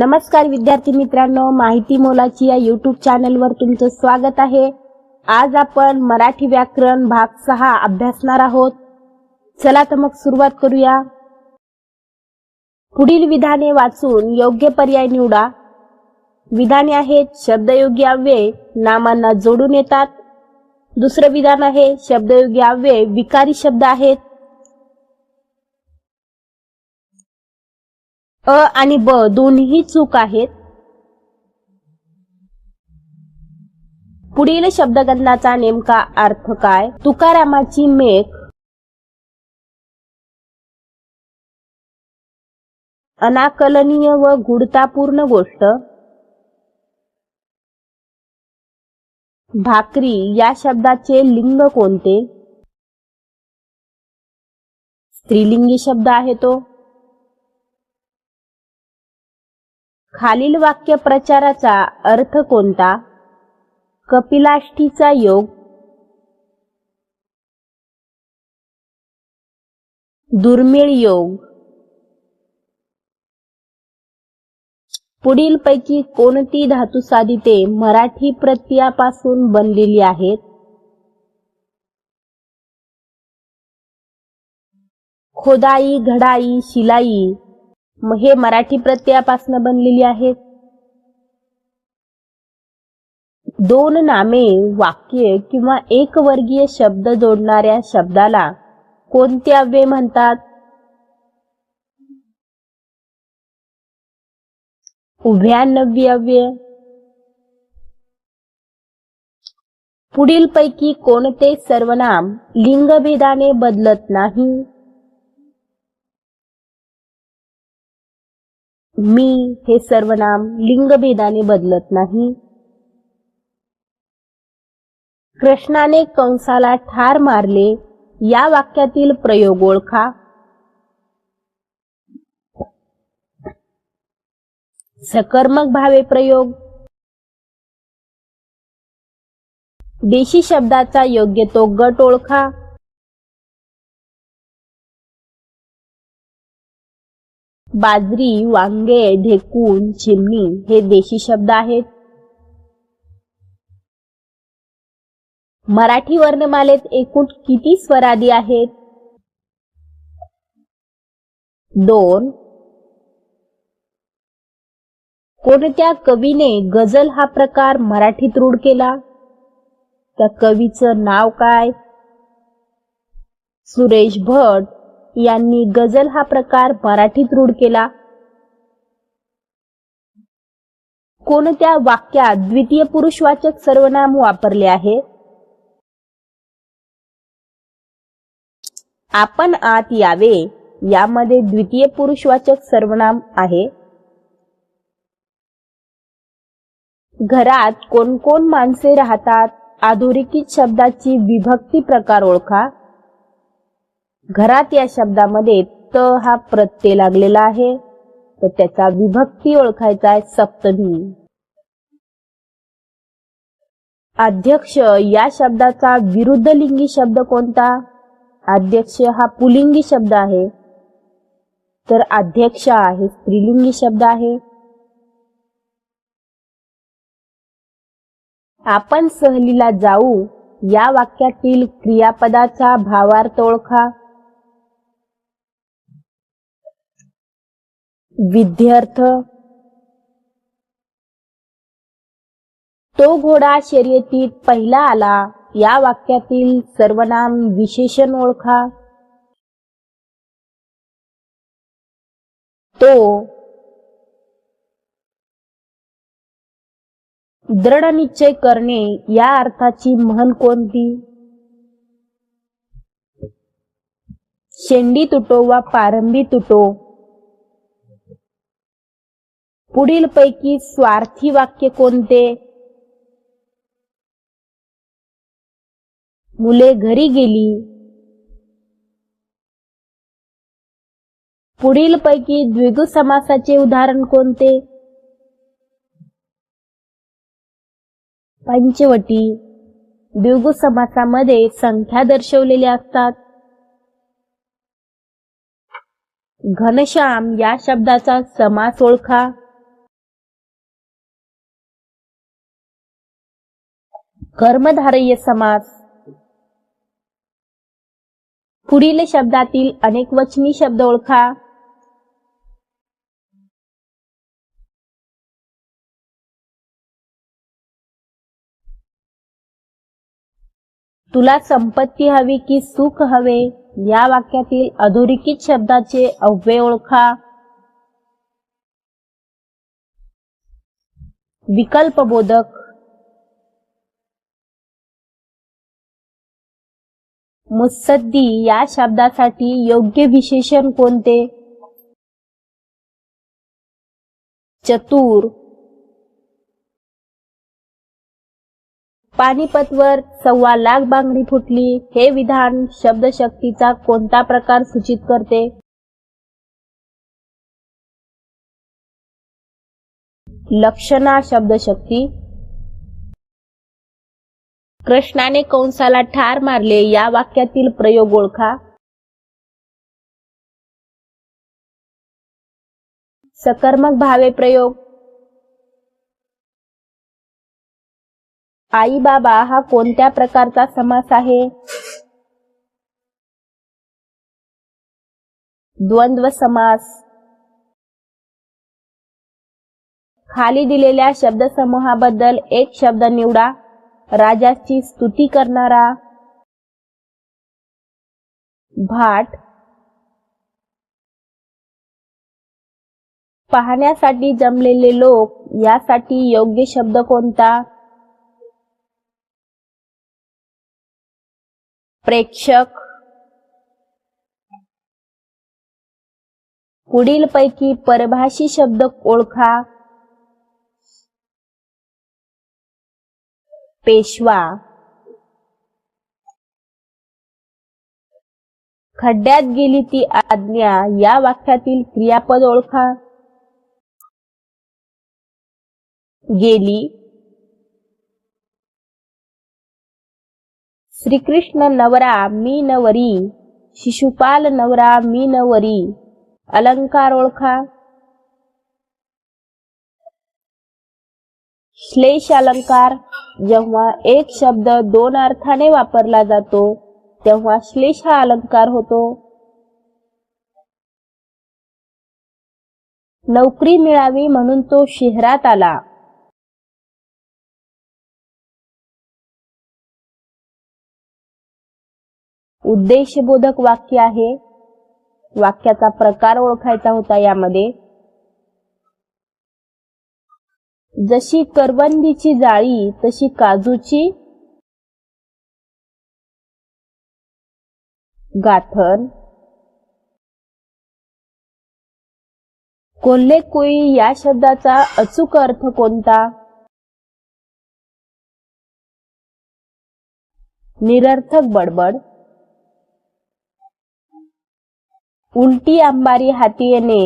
नमस्कार विद्यार्थी मित्रांनो, माहिती मोलाची या YouTube चॅनलवर तुमचं स्वागत आहे। आज आपण मराठी व्याकरण भाग 6 अभ्यासणार आहोत। चला तर मग सुरुवात करूया। पुढील विधाने वाचून योग्य पर्याय निवडा। विधाने आहेत शब्दयोगी अव्यय नामांना जोडून येतात। दुसरं विधान आहे शब्दयोगी अव्यय विकारी शब्द आहेत। अ आणि ब दोन्ही चूक आहेत। पुढील शब्दगंधाचा नेमका अर्थ काय? तुकारामाची मेघ अनाकलनीय व गूढतापूर्ण गोष्ट। भाकरी या शब्दाचे लिंग कोणते? स्त्रीलिंगी शब्द आहे तो। खालील वाक्य प्रचाराचा अर्थ कोणता? कपिलाष्टीचा योग, दुर्मिळ योग। पुढील पैकी कोणती धातुसाधिते मराठी प्रत्ययापासून बनलेली आहेत? खोदाई, घडाई, शिलाई हे मराठी प्रत्ययापासून बनलेली आहेत। दोन नामे, वाक्य किंवा एकवर्गीय शब्द जोडणाऱ्या शब्दाला कोणते अव्यय म्हणतात? उभयान्वयी अव्यय। पुढील पैकी कोणते सर्वनाम लिंगभेदाने बदलत नाही? मी हे सर्वनाम लिंगभेदाने बदलत नाही। कृष्णाने कंसाला ठार मारले या वाक्यातील प्रयोग ओळखा। सकर्मक भावे प्रयोग। देशी शब्दाचा योग्य तो गट ओळखा। बाजरी, वांगे, ढेकूण, चिमणी हे देशी शब्द आहेत। मराठी वर्णमालेत एकूण किती स्वरादी आहेत? 2। कोणत्या कवीने गझल हा प्रकार मराठीत रूढ केला? त्या कवीचं नाव काय? सुरेश भट यांनी गझल हा प्रकार मराठीत रूढ केला। कोणत्या वाक्यात द्वितीय पुरुषवाचक सर्वनाम वापरले आहे? आपण आत यावे यामध्ये द्वितीय पुरुषवाचक सर्वनाम आहे। घरात कोण कोण माणसे राहतात? अधोरेखित शब्दाची विभक्ती प्रकार ओळखा। घरात या शब्दामध्ये त हा प्रत्यय लागलेला आहे, तर त्याचा विभक्ती ओळखायचा आहे सप्तमी। अध्यक्ष या शब्दाचा विरुद्ध लिंगी शब्द कोणता? अध्यक्ष हा पुल्लिंगी शब्द आहे, तर अध्यक्ष आहे स्त्रीलिंगी शब्द आहे। आपण सहलीला जाऊ या वाक्यातील क्रियापदाचा भावार्थ ओळखा। विद्यार्थ। तो घोडा शर्यतीत पहिला आला या वाक्यातील सर्वनाम विशेषण ओळखा। तो। दृढ निश्चय करणे या अर्थाची म्हण कोणती? शेंडी तुटो वा पारंबी तुटो। पुढील पैकी स्वार्थी वाक्य कोणते? मुले घरी गेली। पुढील पैकी द्विगु समासाचे उदाहरण कोणते? पंचवटी। द्विगु समासामध्ये संख्या दर्शवलेल्या असतात। घनश्याम या शब्दाचा समास ओळखा। कर्मधारय समास. पुढील शब्दातील अनेकवचनी शब्द ओळखा. तुला संपत्ती हवी की सुख हवे या वाक्यातील अधोरेखित शब्दाचे अव्यय ओळखा. विकल्पबोधक. मुत्सद्दी या शब्दासाठी योग्य विशेषण कोणते? चतुर. पानिपतवर 1.25 लाख बांगडी फुटली हे विधान शब्दशक्तीचा कोणता प्रकार सूचित करते? लक्षणा शब्दशक्ती. कृष्णाने कंसाला ठार मारले या वाक्यातील प्रयोग ओळखा. सकर्मक भावे प्रयोग. आई बाबा हा कोणत्या प्रकारचा समास आहे? द्वंद्व समास. खाली दिलेल्या शब्दसमूहाबद्दल एक शब्द निवडा. राजाची स्तुती करणारा. भाट. पाहण्यासाठी जमलेले लोक यासाठी योग्य शब्द कोणता? प्रेक्षक. पुढीलपैकी परभाषी शब्द ओळखा. पेशवा. खड्ड्यात गेली ती आज्ञा या वाक्यातील क्रियापद ओळखा. गेली. श्रीकृष्ण नवरा मी नवरी. शिशुपाल नवरा मी नवरी. अलंकार ओळखा. श्लेष अलंकार. जेव्हा एक शब्द दोन अर्थाने वापरला जातो तेव्हा श्लेष हा अलंकार होतो. नोकरी मिळावी म्हणून तो शहरात आला. उद्देशबोधक वाक्य आहे. वाक्याचा प्रकार ओळखायचा होता यामध्ये. जशी करवंदीची जाळी तशी काजूची गाथण. कोल्हे कोळी या शब्दाचा अचूक अर्थ कोणता? निरर्थक बडबड. उलटी अंबारी हाती येणे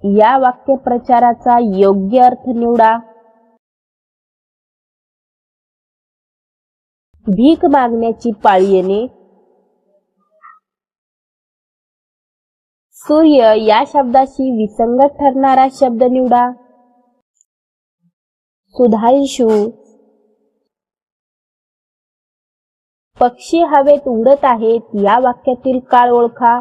या वाक्यप्रचाराचा योग्य अर्थ निवडा. भीक मागण्याची पाळी येणे. सूर्य या शब्दाशी विसंगत ठरणारा शब्द निवडा. सुधांशु. पक्षी हवेत उडत आहेत या वाक्यातील काळ ओळखा.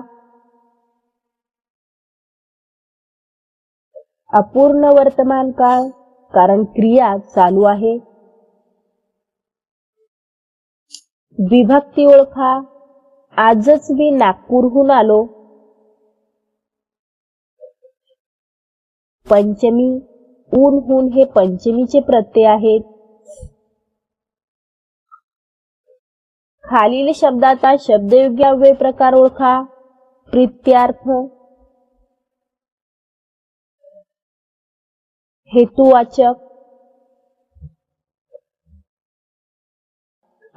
अपूर्ण वर्तमान काळ कारण क्रिया चालू आहे. विभक्ती ओळखा. आजच मी नागपूरहून आलो. पंचमी ऊन हून हे पंचमीचे प्रत्यय आहेत. खालील शब्दाचा शब्दयोग्य अव्यय प्रकार ओळखा. प्रीत्यार्थ. हेतुवाचक.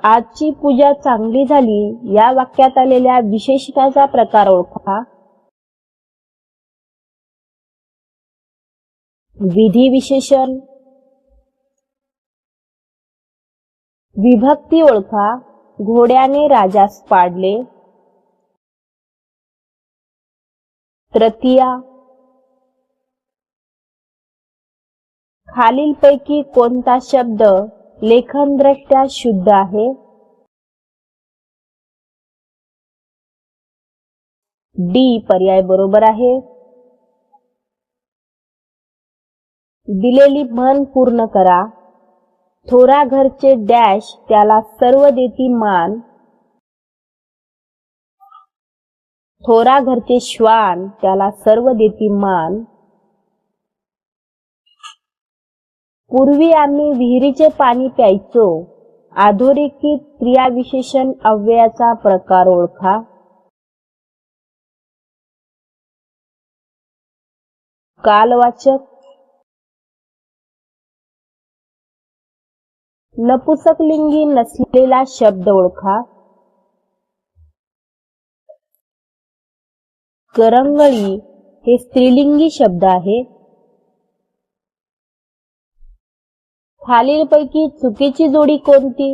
आजची पूजा चांगली झाली या वाक्यात आलेल्या विशेषणाचा प्रकार ओळखा. विधी विशेषण. विभक्ती ओळखा. घोड्याने राजास पाडले. तृतीया. खालीलपैकी कोणता शब्द लेखनदृष्ट्या शुद्ध आहे? डी पर्याय बरोबर आहे. दिलेली म्हण पूर्ण करा. थोरा घरचे डॅश त्याला सर्व देती मान. थोरा घरचे श्वान त्याला सर्व देती मान. पूर्वी आम्ही विहिरीचे पाणी प्यायचो. अधोरेखित क्रियाविशेषण अव्ययाचा प्रकार ओळखा. कालवाचक. नपुंसकलिंगी नसलेला शब्द ओळखा. करंगळी हे स्त्रीलिंगी शब्द आहे. खालीलपैकी चुकीची जोडी कोणती?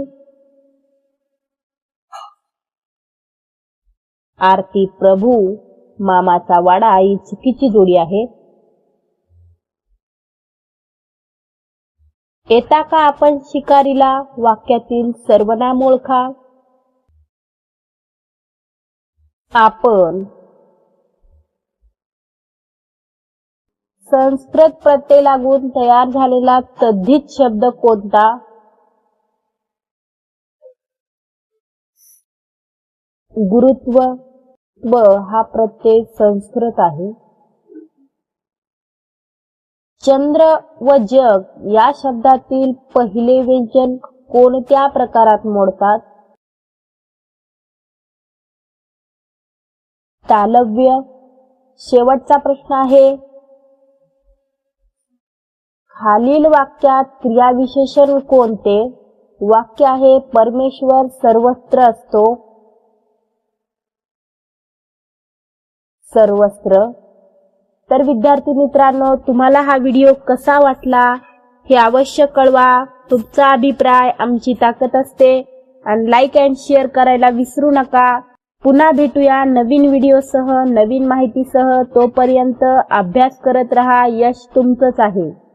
आरती प्रभू मामाचा वाडा ही चुकीची जोडी आहे. येता का आपण शिकारीला वाक्यातील सर्वनाम ओळखा. आपण. संस्कृत प्रत्यय लागून तयार झालेला तद्धित शब्द कोणता? गुरुत्व. व हा प्रत्यय संस्कृत आहे. चंद्र व जग या शब्दातील पहिले व्यंजन कोणत्या प्रकारात मोडतात? तालव्य. शेवटचा प्रश्न आहे. खालील वाक्यात क्रियाविशेषण कोणते? वाक्य आहे परमेश्वर सर्वत्र असतो. सर्वत्र. तर विद्यार्थी मित्रांनो, तुम्हाला हा व्हिडिओ कसा वाटला हे अवश्य कळवा. तुमचा अभिप्राय आमची ताकद असते. आणि लाईक अँड शेअर करायला विसरू नका. पुन्हा भेटूया नवीन व्हिडिओसह, नवीन माहितीसह. तोपर्यंत अभ्यास करत रहा. यश तुमचंच आहे.